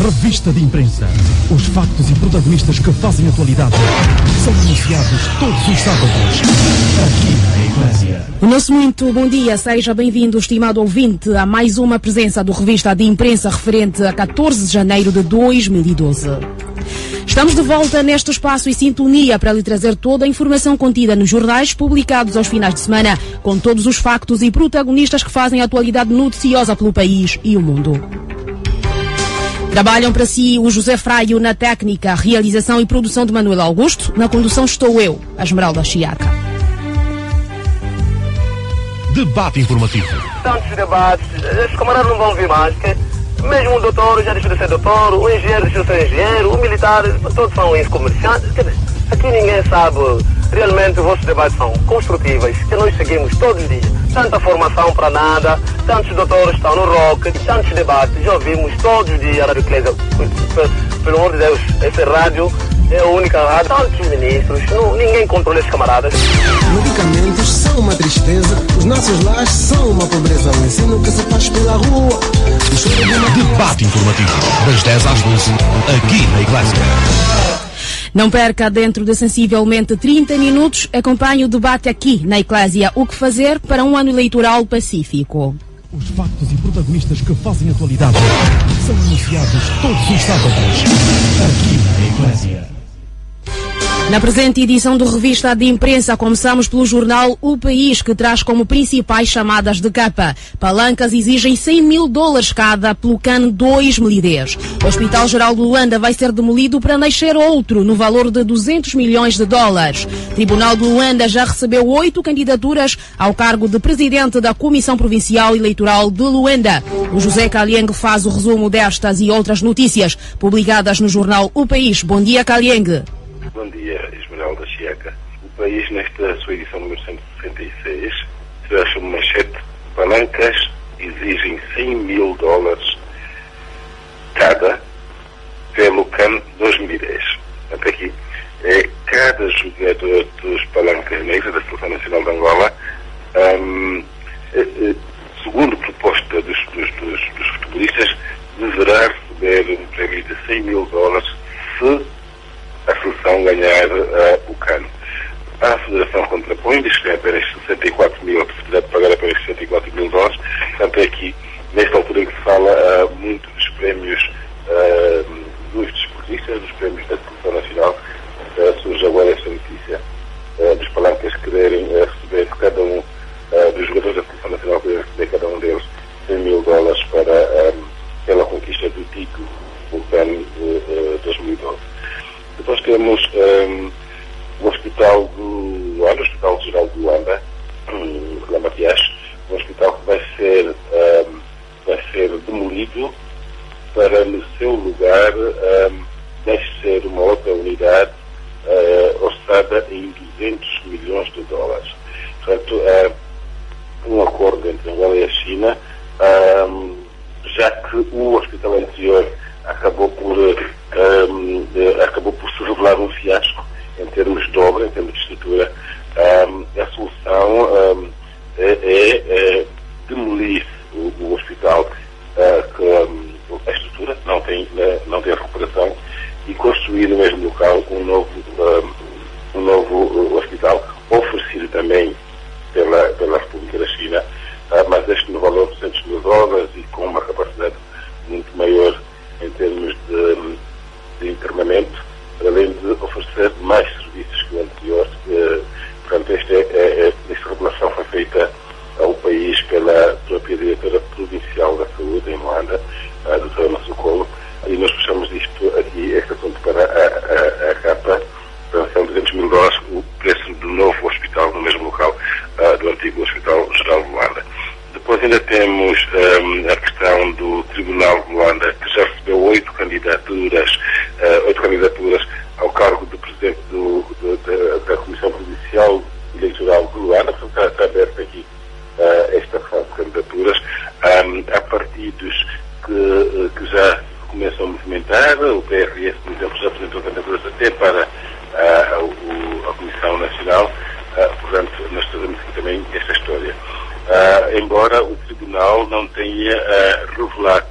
Revista de imprensa. Os factos e protagonistas que fazem atualidade são anunciados todos os sábados aqui na Eclésia. O nosso muito bom dia, seja bem-vindo, estimado ouvinte, a mais uma presença do Revista de Imprensa referente a 14 de janeiro de 2012. Estamos de volta neste espaço e sintonia para lhe trazer toda a informação contida nos jornais publicados aos finais de semana, com todos os factos e protagonistas que fazem a atualidade noticiosa pelo país e o mundo. Trabalham para si o José Fraio na técnica, realização e produção de Manuel Augusto. Na condução estou eu, a Esmeralda Chiaca. Debate informativo. Tantos debates, os camaradas não vão vir mais, porque mesmo o doutor já deixou de ser doutor, o engenheiro deixou de ser engenheiro, o militar, todos são ex-comerciantes. Quer dizer, aqui ninguém sabe, realmente os vossos debates são construtivos, que nós seguimos todos os dias. Tanta formação para nada, tantos doutores estão no rock, tantos debates, já ouvimos todos os dias a Rádio Eclésia. Pelo amor de Deus, essa rádio é a única rádio, tantos ministros, ninguém controla esses camaradas. Medicamentos são uma tristeza, os nossos lares são uma pobreza, o ensino que se faz pela rua. Debate informativo, das 10 às 12, aqui na Eclésia. Não perca, dentro de sensivelmente 30 minutos, acompanhe o debate aqui na Eclésia. O que fazer para um ano eleitoral pacífico? Os factos e protagonistas que fazem atualidade são anunciados todos os sábados aqui na Eclésia. Na presente edição do Revista de Imprensa, começamos pelo jornal O País, que traz como principais chamadas de capa: palancas exigem $100 mil cada pelo CAN 2010. O Hospital Geral de Luanda vai ser demolido para nascer outro, no valor de $200 milhões. Tribunal de Luanda já recebeu 8 candidaturas ao cargo de presidente da Comissão Provincial Eleitoral de Luanda. O José Caliengue faz o resumo destas e outras notícias publicadas no jornal O País. Bom dia, Caliengue. Bom dia, Esmeralda Chiaca. O País, nesta sua edição número 166, traz uma manchete: palancas exigem $100 mil cada pelo CAN 2010. Até aqui, cada jogador dos palancas negras da Seleção Nacional de Angola, segundo proposta dos futebolistas, deverá receber um prémio de $100 mil se a seleção ganhar o CAN. A Federação contrapõe, diz que é apenas 64 mil, a possibilidade de pagar apenas $64 mil. Portanto, é aqui, nesta altura em que se fala muito dos prémios dos desportistas, dos prémios da Seleção Nacional, surge agora esta notícia dos palancas quererem receber cada um dos jogadores da Seleção Nacional, quererem receber cada um deles $100 mil pela conquista do título do CAN de 2012. Depois temos o Hospital do Luanda, o Hospital Geral de Luanda, Lamatias, um hospital que vai ser demolido para, no seu lugar, nascer uma outra unidade orçada em $200 milhões. Portanto, um acordo entre Angola e a China, já que o hospital anterior acabou por se revelar um fiasco em termos de obra, em termos de estrutura. A solução é demolir o hospital, a estrutura não tem recuperação, e construir no mesmo local um novo hospital, oferecido também pela República da China, mas este no valor de $200 mil e com uma capacidade muito maior em termos de internamento, além de oferecer mais serviços que o anterior. Portanto, esta revelação foi feita ao país pela própria diretora provincial da saúde em Luanda, a doutora Massucolo, e nós puxamos isto aqui, este assunto, para a capa. São $200 mil o preço do novo hospital no mesmo local do antigo Hospital Geral de Luanda. Depois ainda temos a questão do Tribunal de Luanda, que já recebeu 8 candidaturas ao cargo de presidente da Comissão Provincial Eleitoral de Luanda. Portanto, está aberta aqui esta fase de candidaturas. Há partidos que já começam a movimentar. O PRS, por exemplo, já apresentou candidaturas até para a Comissão Nacional. Portanto, nós trazemos aqui também esta história. Embora o Tribunal não tenha revelado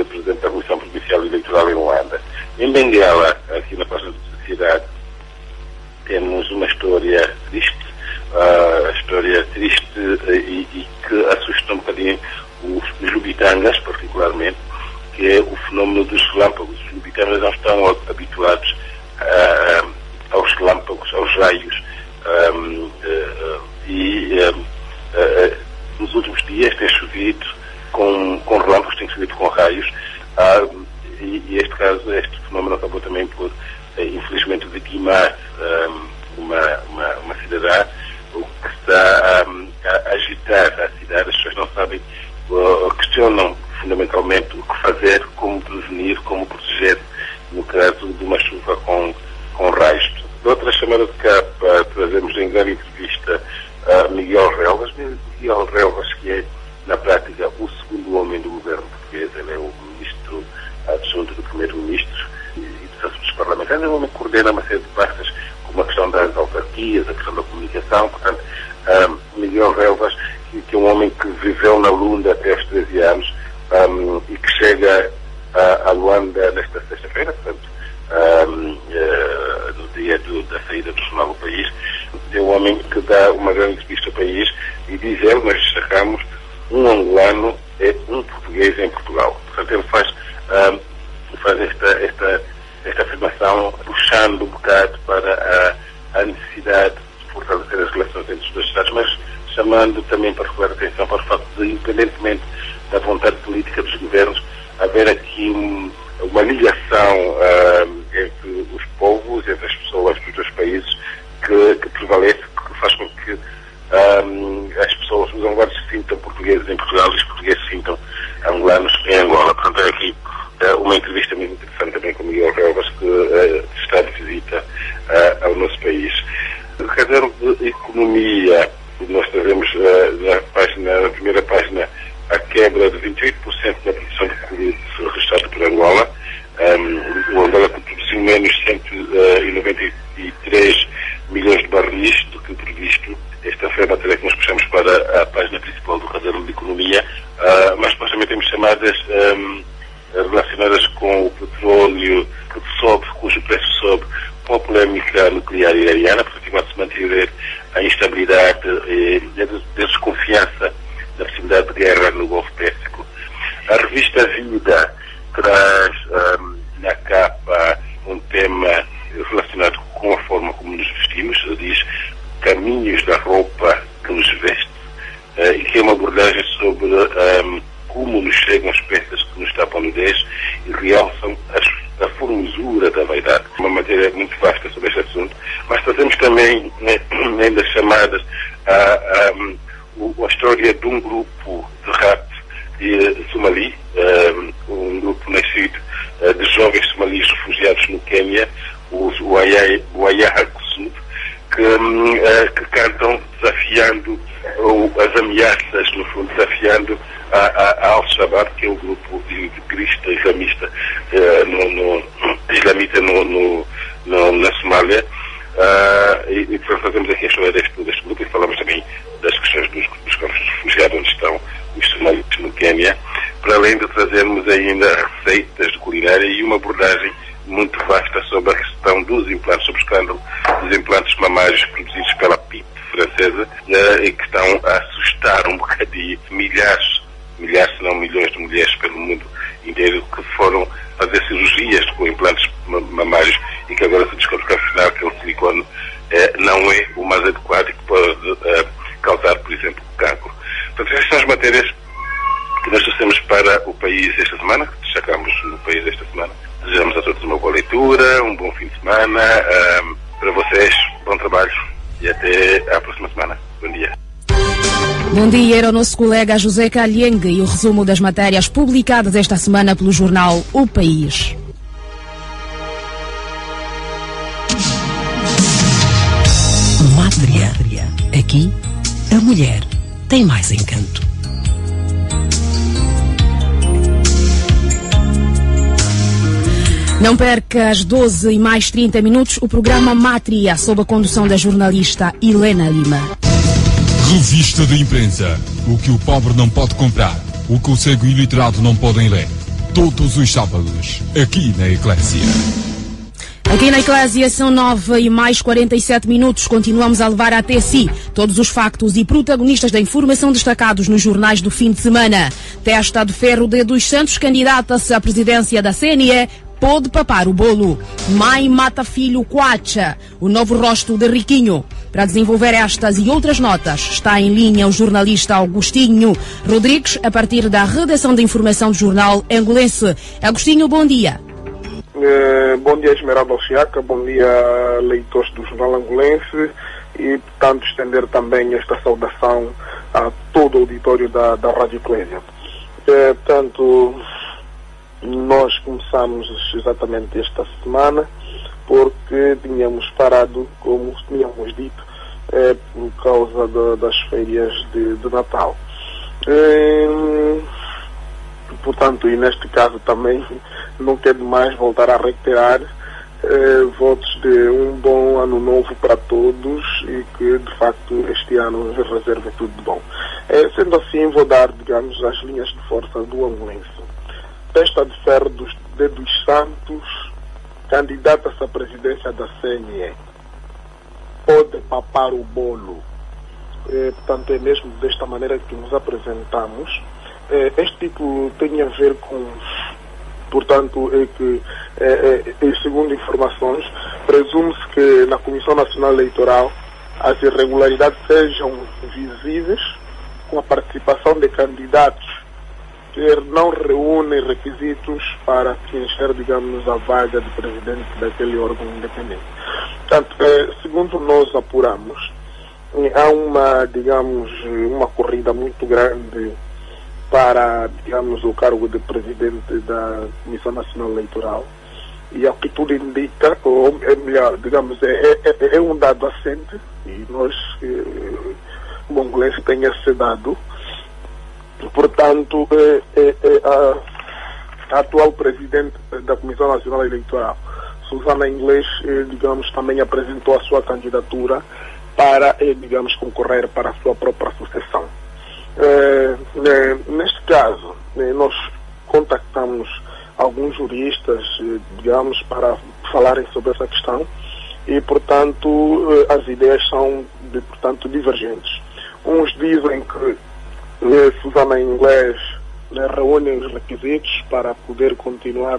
presidente da Comissão Provincial Eleitoral em Luanda. Em Benguela, aqui na página da sociedade, temos uma história triste, e que assusta um bocadinho os lubitangas, particularmente, que é o fenómeno dos relâmpagos. Os lubitangas não estão habituados aos relâmpagos, aos raios, nos últimos dias tem chovido com relâmpagos, tem chovido com raios, e este fenómeno acabou também por, infelizmente, vitimar uma cidadã, o que está a agitar a cidade. As pessoas não sabem, questionam fundamentalmente o que fazer, como prevenir, como proteger no caso de uma chuva com raios. De outra chamada de capa, trazemos em grande entrevista Miguel Relvas. Miguel Relvas, que é, na prática, o segundo homem do governo português. Ele é o ministro adjunto do primeiro-ministro e dos assuntos parlamentares. É um homem que coordena uma série de pastas, como a questão das autarquias, a questão da comunicação. Portanto, Miguel Relvas, que é um homem que viveu na Luanda até aos 13 anos e que chega a Luanda nesta sexta-feira, portanto, no dia da saída do Jornal do País. É um homem que dá uma grande entrevista ao país e diz ele, nós destacamos, um angolano é um português em Portugal. Portanto, ele faz esta afirmação puxando um bocado para a necessidade de fortalecer as relações entre os dois Estados, mas chamando também particular atenção para o facto de, independentemente da vontade política dos governos, haver aqui uma ligação entre os povos, entre as pessoas dos dois países, que prevalece, que faz com que as pessoas, os angolanos, se sintam portugueses em Portugal e os portugueses se sintam angolanos em Angola. Portanto, é aqui uma entrevista muito interessante também com Miguel Relvas, que está de visita ao nosso país. No caderno de economia, nós trazemos na primeira página a quebra de 28% na produção de produto registrado por Angola. O Angola produziu menos 193 milhões de barris do que previsto. Esta foi a matéria que nós puxamos para a página principal do caderno de economia, mas depois também temos chamadas relacionadas com o petróleo que sobe, cujo preço sobe, com a polémica nuclear iraniana, porque vai se manter a instabilidade e a desconfiança da possibilidade de guerra no Golfo Pérsico. A revista Vida traz na capa um tema relacionado com a forma como nos vestimos. Diz caminhos da roupa que nos veste, e que é uma abordagem sobre como nos chegam as peças que nos tapam nudez e realçam a formosura da vaidade. Uma matéria muito vasta sobre este assunto, mas trazemos também, ainda chamadas, a história de um grupo de rap somali, um grupo nascido de jovens somalis refugiados no Quênia, os Wayaha Kusud, que cantam desafiando as ameaças, no fundo, desafiando a Al-Shabaab, que é o grupo integrista islamista na Somália. E fazemos aqui a história deste grupo e falamos também das questões dos campos de refugiados onde estão os somalis no Quênia, para além de trazermos ainda receitas de culinária e uma abordagem muito vasta sobre a questão dos implantes, sobre o escândalo dos implantes mamários produzidos pela PIP francesa, e que estão a assustar um bocadinho milhares, se não milhões de mulheres pelo mundo inteiro que foram fazer cirurgias com implantes mamários e que agora se descobre que afinal aquele silicone não é o mais adequado e que pode causar, por exemplo, cancro. Portanto, estas são as matérias que nós trouxemos para o país esta semana, que destacamos no país esta semana. Desejamos a todos uma boa leitura, um bom fim de semana. Para vocês, bom trabalho e até à próxima semana. Bom dia. Bom dia, era o nosso colega José Calhengue e o resumo das matérias publicadas esta semana pelo jornal O País. Mátria. Aqui, a mulher tem mais encanto. Não perca às 12 e mais 30 minutos o programa Mátria, sob a condução da jornalista Helena Lima. Revista de imprensa. O que o pobre não pode comprar, o que o cego e iliterado não podem ler. todos os sábados, aqui na Eclésia. Aqui na Eclésia são 9:47. Continuamos a levar até si todos os factos e protagonistas da informação destacados nos jornais do fim de semana. Testa de ferro de dos Santos candidata-se à presidência da CNE. Pode papar o bolo. Mãe mata filho Quacha. O novo rosto de Riquinho. Para desenvolver estas e outras notas, está em linha o jornalista Agostinho Rodrigues, a partir da redação de informação do jornal Angolense. Agostinho, bom dia. Bom dia, Esmeralda Oxiaca, bom dia, leitores do Jornal Angolense, e, portanto, estender também esta saudação a todo o auditório da Rádio Eclésia. Portanto, nós começamos exatamente esta semana porque tínhamos parado, como tínhamos dito, por causa das férias de Natal. Portanto, e neste caso também não quero mais voltar a reiterar votos de um bom ano novo para todos e que de facto este ano nos reserve tudo de bom. Sendo assim, vou dar, digamos, as linhas de força do Angolense. Testa de ferro dos Santos candidata-se à presidência da CNE. Pode papar o bolo. Portanto, é mesmo desta maneira que nos apresentamos. Este título tem a ver com, portanto, segundo informações, presume-se que na Comissão Nacional Eleitoral as irregularidades sejam visíveis com a participação de candidatos que não reúnem requisitos para preencher, digamos, a vaga de presidente daquele órgão independente. Portanto, segundo nós apuramos, há uma corrida muito grande para, digamos, o cargo de presidente da Comissão Nacional Eleitoral, e ao que tudo indica, ou é melhor, digamos, é um dado assente, e nós, o Angolense, tem esse dado. Portanto, a atual presidente da Comissão Nacional Eleitoral, Susana Inglês, digamos, também apresentou a sua candidatura para, digamos, concorrer para a sua própria sucessão. Neste caso, nós contactamos alguns juristas, digamos, para falarem sobre essa questão e, portanto, as ideias são, portanto, divergentes. Uns dizem que Susana Inglês reúne os requisitos para poder continuar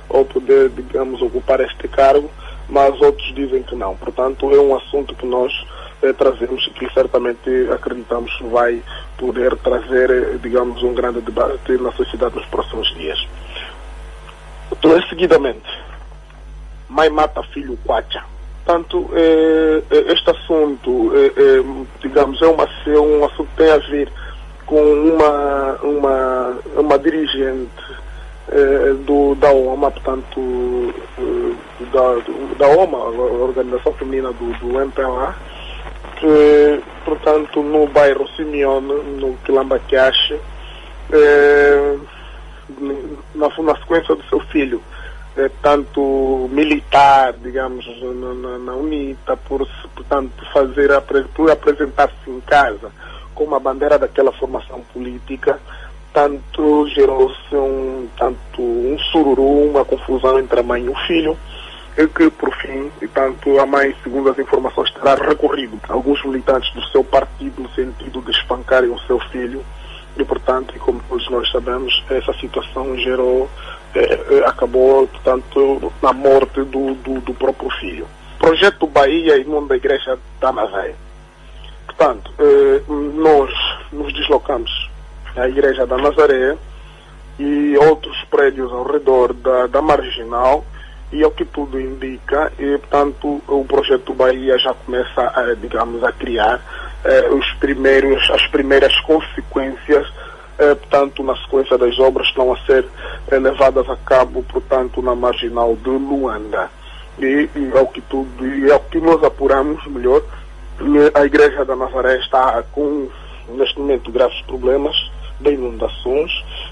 ou poder, digamos, ocupar este cargo, mas outros dizem que não. Portanto, é um assunto que nós trazemos e que certamente acreditamos que vai poder trazer, digamos, um grande debate na sociedade nos próximos dias. Então, seguidamente, mãe mata filho Quacha. Portanto, este assunto, digamos, é um assunto que tem a ver com uma dirigente da OMA, portanto, da OMA, a Organização Feminina do MPLA, que, portanto, no bairro Simeone, no Quilambaquiache, na sequência do seu filho, tanto militar, digamos, na UNITA, portanto, por apresentar-se em casa com a bandeira daquela formação política, tanto gerou-se um sururu, uma confusão entre a mãe e o filho, e que, por fim, tanto a mãe, segundo as informações, terá recorrido a alguns militantes do seu partido no sentido de espancarem o seu filho, e, portanto, e como todos nós sabemos, essa situação acabou, portanto, na morte do próprio filho. Projeto Bahia e nome da Igreja da Nazaré. Portanto, nós nos deslocamos à Igreja da Nazaré e outros prédios ao redor da Marginal, e ao que tudo indica, portanto, o Projeto Bahia já começa a criar as primeiras consequências, portanto, na sequência das obras que vão a ser levadas a cabo, portanto, na Marginal de Luanda. E ao que nós apuramos melhor, a Igreja da Nazaré está com, neste momento, graves problemas de inundações,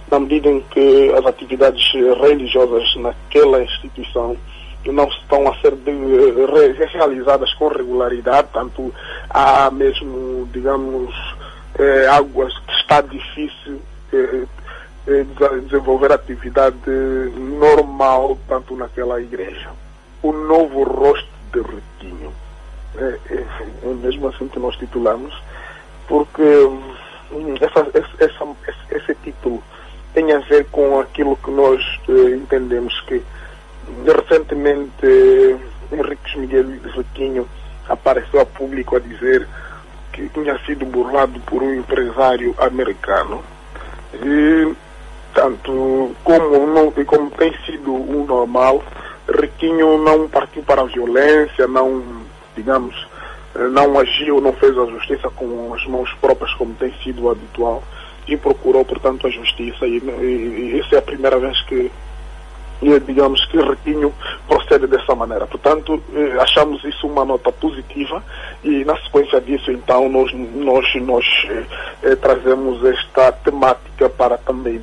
na medida em que as atividades religiosas naquela instituição não estão a ser realizadas com regularidade, tanto há mesmo, digamos, águas que está difícil desenvolver atividade normal, tanto naquela igreja. O novo rosto de Riquinho. É mesmo assim que nós titulamos, porque esse título tem a ver com aquilo que nós entendemos que recentemente Henriques Miguel Riquinho apareceu a público a dizer que tinha sido burlado por um empresário americano. E tanto como tem sido o normal, Riquinho não partiu para a violência, não agiu, não fez a justiça com as mãos próprias como tem sido habitual, e procurou, portanto, a justiça, e essa é a primeira vez que Riquinho procede dessa maneira. Portanto, achamos isso uma nota positiva, e na sequência disso, então, nós trazemos esta temática para também,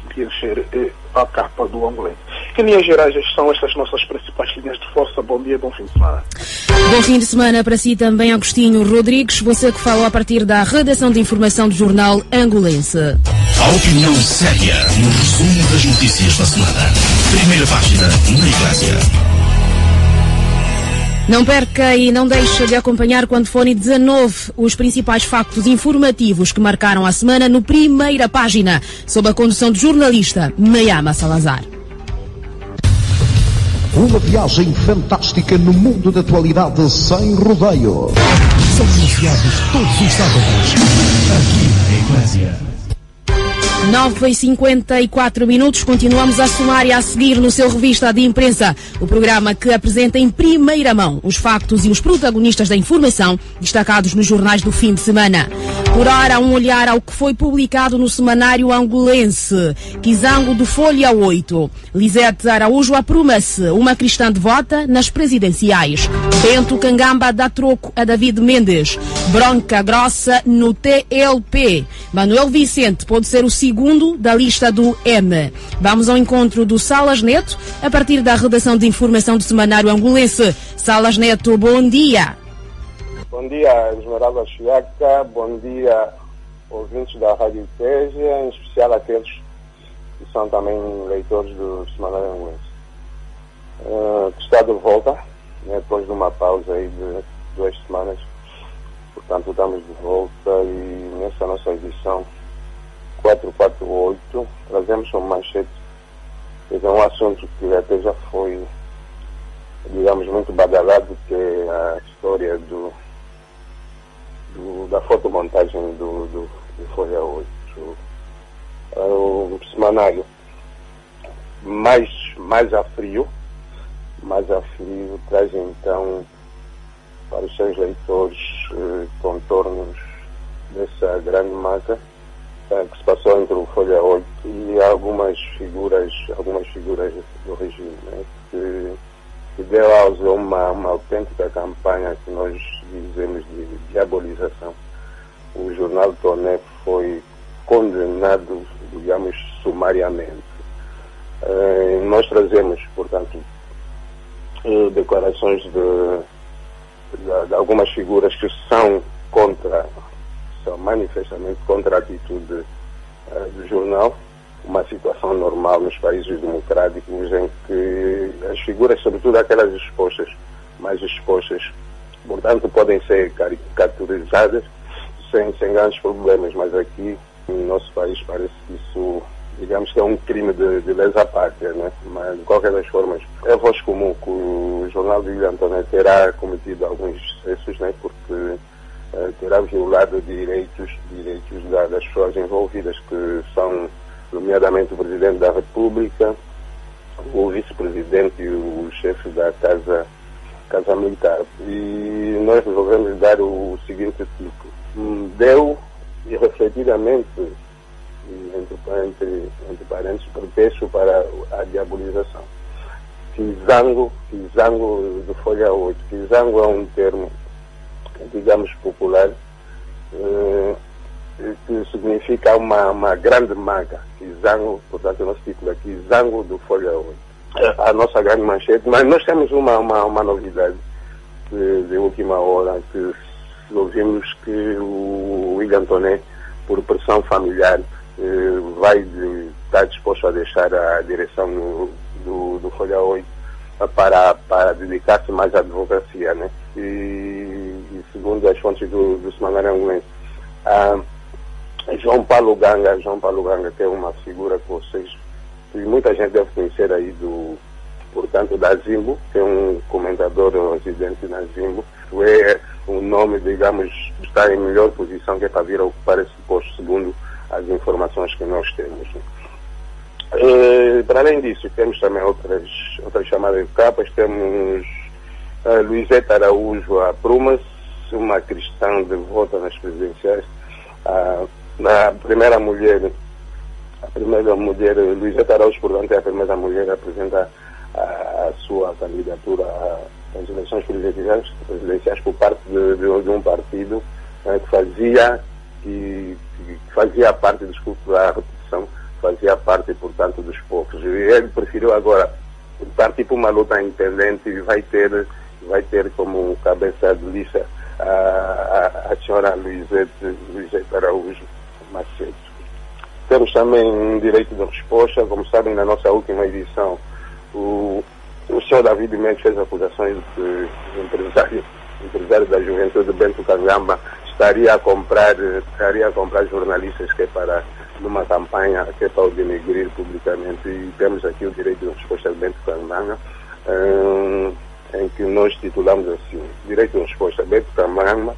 preencher a capa do Angolense. Em linhas gerais, são estas nossas principais linhas de força. Bom dia, bom fim de semana. Bom fim de semana para si também, Agostinho Rodrigues, você que falou a partir da redação de informação do jornal Angolense. A opinião séria no resumo das notícias da semana. Primeira página na Eclésia. Não perca e não deixe de acompanhar quando forem 19 os principais factos informativos que marcaram a semana no Primeira Página, sob a condução do jornalista Mayama Salazar. Uma viagem fantástica no mundo da atualidade sem rodeio. São anunciados todos os sábados, aqui na Eclésia. 9h54, continuamos a somar e a seguir no seu Revista de Imprensa, o programa que apresenta em primeira mão os factos e os protagonistas da informação destacados nos jornais do fim de semana. Por hora, um olhar ao que foi publicado no semanário Angolense. Kizango do Folha 8. Lisete Araújo apruma-se uma cristã devota nas presidenciais. Bento Cangamba dá troco a David Mendes. Bronca grossa no TLP. Manuel Vicente pode ser o segundo da lista do M. Vamos ao encontro do Salas Neto, a partir da redação de informação do semanário Angolense. Salas Neto, bom dia. Bom dia, Esmeralda Chiaca. Bom dia, ouvintes da Rádio Eclésia, em especial aqueles que são também leitores do semanário Angolense. Que está de volta, né, depois de uma pausa aí de 2 semanas. Portanto, estamos de volta e nessa nossa edição 448, trazemos uma manchete, que é um assunto que até já foi, digamos, muito badalado, que é a história da fotomontagem do Folha 8. O semanário mais a frio, traz então para os seus leitores contornos dessa grande massa que se passou entre o Folha 8 e algumas figuras do regime, né, que deu auge a uma autêntica campanha que nós dizemos de diabolização. O jornal Toné foi condenado, digamos, sumariamente. Nós trazemos, portanto, declarações de algumas figuras que são manifestamente contra a atitude do jornal, uma situação normal nos países democráticos em que as figuras, sobretudo aquelas mais expostas, portanto, podem ser caricaturizadas sem grandes problemas, mas aqui no nosso país parece que isso, digamos, que é um crime de lesa pátria, né? Mas de qualquer das formas é voz comum que o jornal de William Toné terá cometido alguns excessos, né? Porque terá violado direitos das pessoas envolvidas, que são nomeadamente o Presidente da República, o Vice-Presidente e o chefe da Casa Militar. E nós resolvemos dar o seguinte título: deu irrefletidamente, entre parênteses, pretexto para a diabolização. Kizango do Folha 8. Kizango é um termo, digamos, popular, que significa uma grande maga. Kizango, portanto, o nosso título é Kizango do Folha 8. A nossa grande manchete, mas nós temos uma novidade de última hora, que ouvimos que o William Toné, por pressão familiar, vai está disposto a deixar a direção do Folha 8 para dedicar-se mais à advocacia, né? E segundo as fontes do Semanário Angolense, João Paulo Ganga, que é uma figura que vocês, que muita gente deve conhecer aí portanto, da Zimbo, que é um comentador residente na Zimbo, é um nome, digamos, está em melhor posição que é para vir a ocupar esse posto, segundo as informações que nós temos. Para além disso, temos também outras chamadas de capas. Temos Luizete Araújo a Prumas, uma cristã devota nas presidenciais. A primeira mulher, Luizete Araújo, portanto, é a primeira mulher a apresentar a sua candidatura às eleições presidenciais por parte de um partido que fazia parte, desculpe a repetição, fazia parte, portanto, dos poucos. E ele preferiu agora partir para uma luta independente e vai ter como cabeça de lista a senhora Luizete Araújo Macedo. Temos também um direito de resposta. Como sabem, na nossa última edição, o senhor David Mendes fez acusações de empresário da juventude, Bento Kangamba, estaria a comprar jornalistas numa campanha que é para o denegrir publicamente. E temos aqui o direito de resposta de Bento Kangamba, em que nós titulamos assim: direito de resposta, Bento Kangamba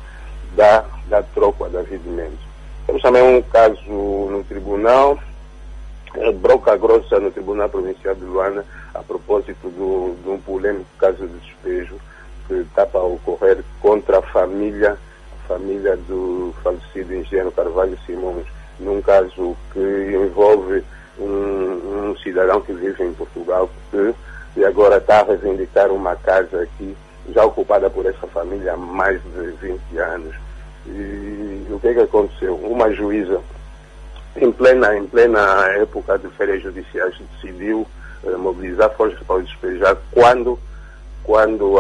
dá troco a David Mendes. Temos também um caso no tribunal, broca grossa no Tribunal Provincial de Luanda, a propósito de um polêmico caso de despejo que está para ocorrer contra a família do falecido engenheiro Carvalho Simões, num caso que envolve um cidadão que vive em Portugal e agora está a reivindicar uma casa aqui, já ocupada por essa família há mais de 20 anos. E o que aconteceu? Uma juíza, em plena época de férias judiciais, decidiu mobilizar forças para o despejar quando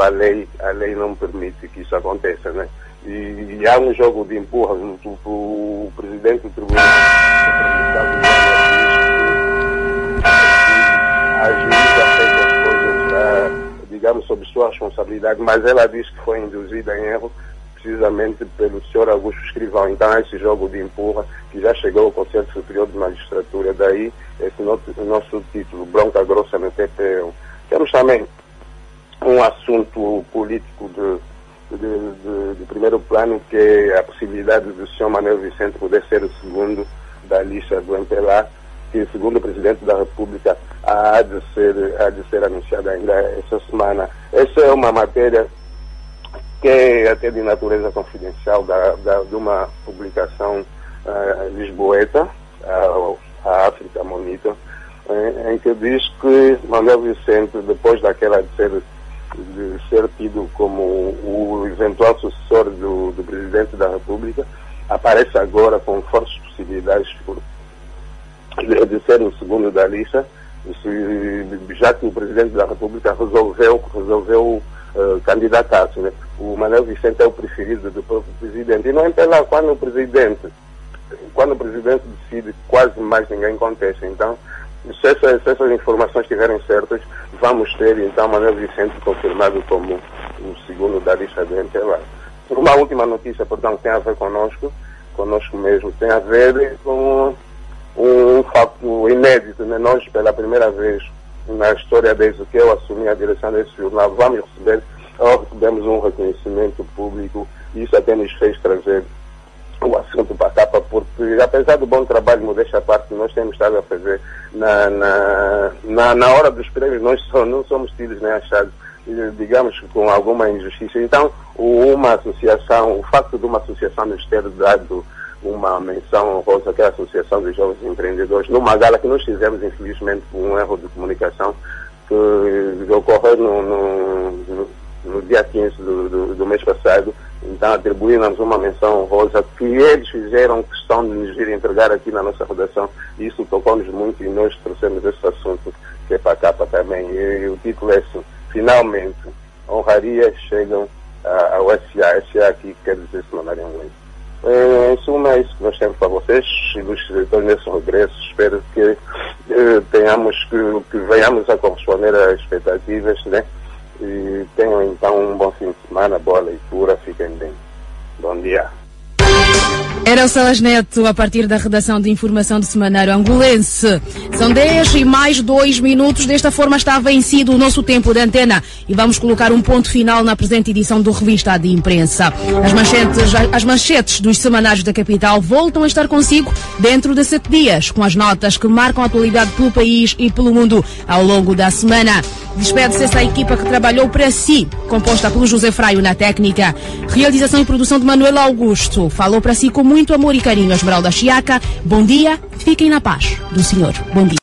a lei não permite que isso aconteça, né? E há um jogo de empurra. O presidente do tribunal, a juíza fez as coisas, digamos, sob sua responsabilidade, mas ela diz que foi induzida em erro precisamente pelo senhor Augusto Escrivão. Então há esse jogo de empurra que já chegou ao Conselho Superior de Magistratura, daí esse nosso título, bronca grossa no TPU. Temos também um assunto político de primeiro plano, que é a possibilidade do senhor Manuel Vicente poder ser o segundo da lista do MPLA, que, segundo o Presidente da República, há de ser anunciada ainda essa semana. Essa é uma matéria que é até de natureza confidencial, de uma publicação lisboeta, a África Monitor, em que diz que Manuel Vicente, depois daquela de ser tido como o eventual sucessor do Presidente da República, aparece agora com fortes possibilidades de ser o segundo da lista, já que o Presidente da República resolveu candidatar-se, né? O Manuel Vicente é o preferido do próprio Presidente. E não é lá quando o Presidente decide, quase mais ninguém contesta. Então, se essas informações estiverem certas, vamos ter então Manuel Vicente confirmado como o segundo da lista do MPLA. Uma última notícia, portanto, tem a ver conosco mesmo, tem a ver com um fato inédito, né? Nós, pela primeira vez na história, desde que eu assumi a direção desse jornal, recebemos um reconhecimento público, e isso até nos fez trazer o assunto para a capa, porque apesar do bom trabalho, modéstia à parte, nós temos estado a fazer na hora dos prêmios, nós não somos tidos nem achados, digamos, com alguma injustiça. Então, o facto de uma associação nos ter dado uma menção honrosa, que é a Associação dos Jovens Empreendedores, numa gala que nós fizemos, infelizmente, por um erro de comunicação, que ocorreu no dia 15 do mês passado. Então atribuímos uma menção honrosa que eles fizeram questão de nos vir entregar aqui na nossa redação, e isso tocou-nos muito, e nós trouxemos esse assunto que é para a capa também. E o título é assim: finalmente honrarias chegam ao SA aqui quer dizer Semanário Angolense. Em suma, é isso que nós temos para vocês, ilustradores nesse regresso. Espero que que venhamos a corresponder às expectativas, né? E tenham então um bom fim de semana, boa leitura, fiquem bem. Bom dia. Era o Salas Neto, a partir da redação de informação do Semanário Angolense. São 10 e mais 2 minutos. Desta forma está vencido o nosso tempo de antena e vamos colocar um ponto final na presente edição do Revista de Imprensa. As manchetes dos semanários da capital voltam a estar consigo dentro de 7 dias, com as notas que marcam a atualidade pelo país e pelo mundo ao longo da semana. Despede-se essa equipa que trabalhou para si, composta pelo José Fraio na técnica, realização e produção de Manuel Augusto. Falou para si com muito amor e carinho a Esmeralda Chiaca. Bom dia, fiquem na paz do Senhor. Bom dia.